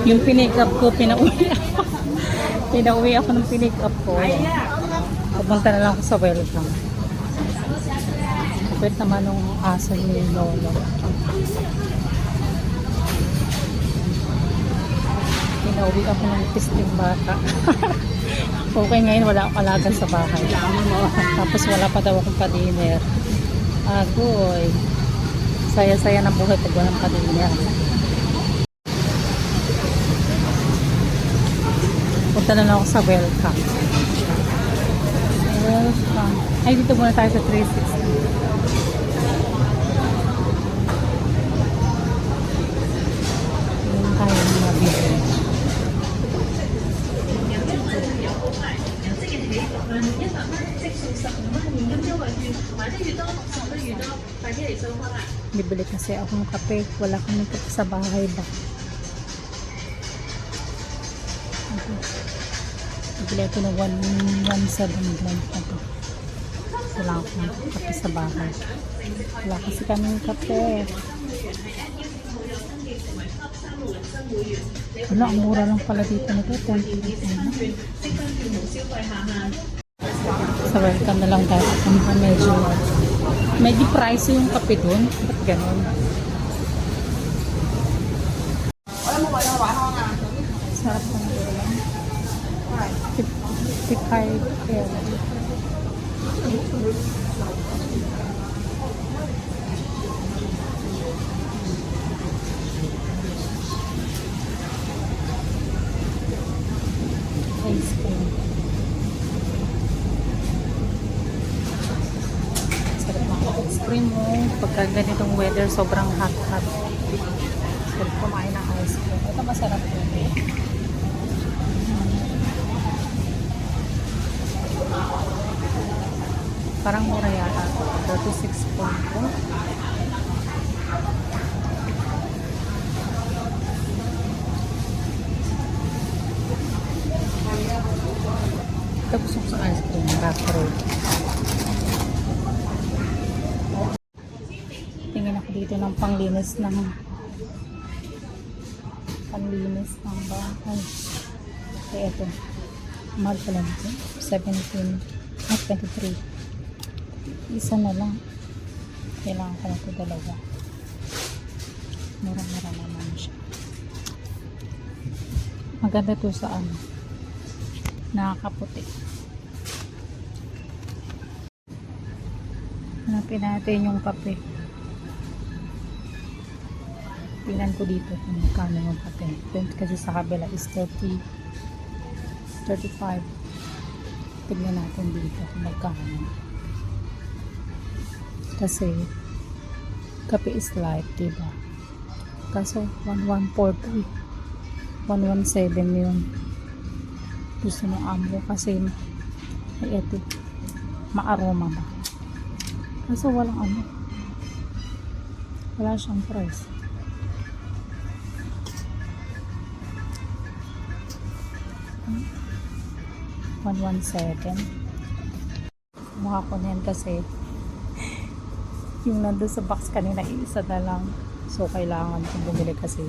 Yung pinick up ko, pinauwi ako. Pinauwi ako ng pinick up ko. Pupunta na lang ako sa welcome. Kapit naman nung aso ni Lolo. Pinauwi ako ng pisting bata. Okay, ngayon wala akong alaga sa bahay. Tapos wala pa daw akong pa-dinner. Agoy. Saya-saya ng buhay pag walang pa-dinner. Punta na lang ako sa welcome. Welcome. Ay, dito muna tayo sa 360. Yung tayo mga bibig. Bibili kasi ako ng kape. Wala kami kape sa bahay ba. Bibili ako ng 117 gram na to. Wala ako ng kape sa bahay. Wala kasi kami ng kape. Ano, ang mura lang pala dito nito. 20. Sa welcome na lang tayo. Medyo price yung kape dun. Ba't ganun? Sarap ng ulam. 55 kaya. Ice cream. Sarap ng ice cream mo. Pagka ganitong weather, sobrang hot. Sarap kumain ng ice cream. Ito masarap yun. Parang mura yata. 36 po. Ito gusto ko sa ice cream. Backroad. Tingin ako dito ng panglinis ng bahay. Kaya ito. Mahal pala nito. 17. 23. Isa na lang. Kailangan ko na ito dalawa. Mura-mura naman siya. Maganda ito sa ano. Nakakaputi. Hanapin natin yung kape. Tingnan ko dito kung magkano yung kape. Kasi sa kabila is 30. 35. Tignan natin dito kung magkano. Kasi kape is light, diba? Kaso 1143 117 yun. Gusto ng amo kasi ay eto maaroma ba. Kaso walang ano. Wala siyang price. $117. Mukha ko na yan kasi yung nandun sa box kanina isa na lang. So kailangan kong bumili kasi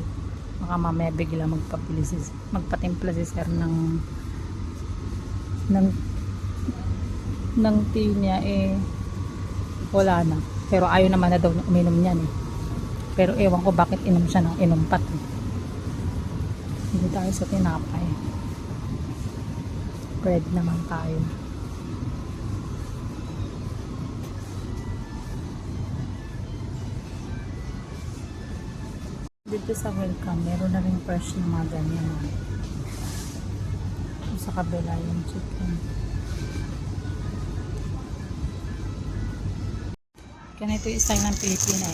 baka mamaya bigla magpatimpla si sir ng tea niya wala na. Pero ayaw naman na daw uminom niyan Pero ewan ko bakit inom siya ng inom pat Hindi tayo sa tinapay. Bread naman tayo. Dito sa welcome, meron na rin fresh na mga ganyan. Sa kabila yung chicken. Ganito yung style ng Pilipina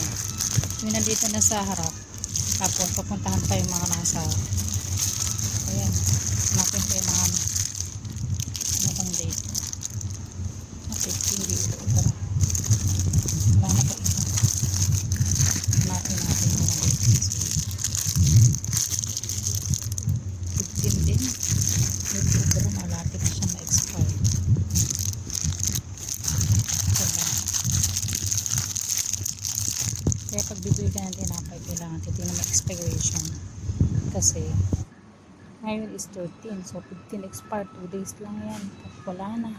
Yung nandito na sa harap. Tapos papuntahan pa yung mga nasa ayan. Hanapin ko yung mga ano bang date. Okay, hindi ito. Tara. Wala na pa ito. Hanapin natin yung mga date. 15 din. Pero malapit siya ma-expire. Kaya pag bibili ka ng tinapay, kailangan titignan ng expiration. Kasi Ngayon is 13. So, 15 expired. 2 days lang yan. Wala na.